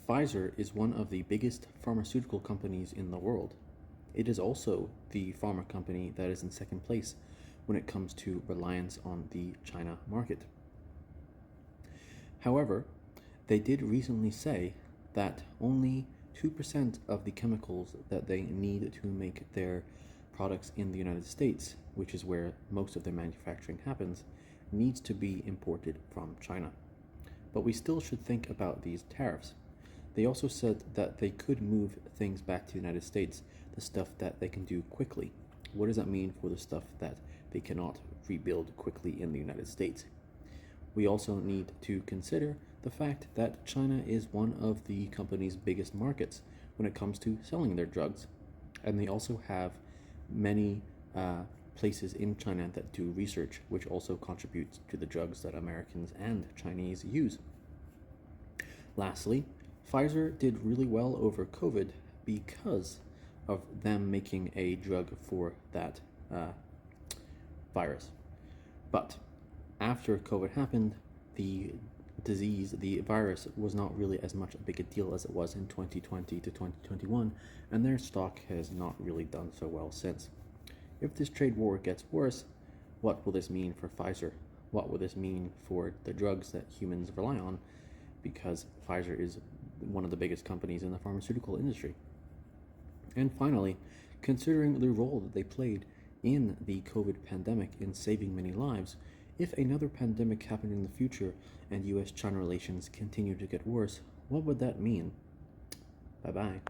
Pfizer is one of the biggest pharmaceutical companies in the world. It is also the pharma company that is in second place when it comes to reliance on the China market. However, they did recently say that only 2% of the chemicals that they need to make their products in the United States, which is where most of their manufacturing happens, needs to be imported from China. But we still should think about these tariffs. They also said that they could move things back to the United States, the stuff that they can do quickly. What does that mean for the stuff that they cannot rebuild quickly in the United States? We also need to consider the fact that China is one of the company's biggest markets when it comes to selling their drugs. And they also have many places in China that do research, which also contributes to the drugs that Americans and Chinese use. Lastly, Pfizer did really well over COVID because of them making a drug for that virus. But after COVID happened, the virus was not really as much a big a deal as it was in 2020 to 2021, and their stock has not really done so well since. If this trade war gets worse, what will this mean for Pfizer? What will this mean for the drugs that humans rely on? Because Pfizer is one of the biggest companies in the pharmaceutical industry. And finally, considering the role that they played in the COVID pandemic in saving many lives, if another pandemic happened in the future and US-China relations continue to get worse, what would that mean? Bye-bye.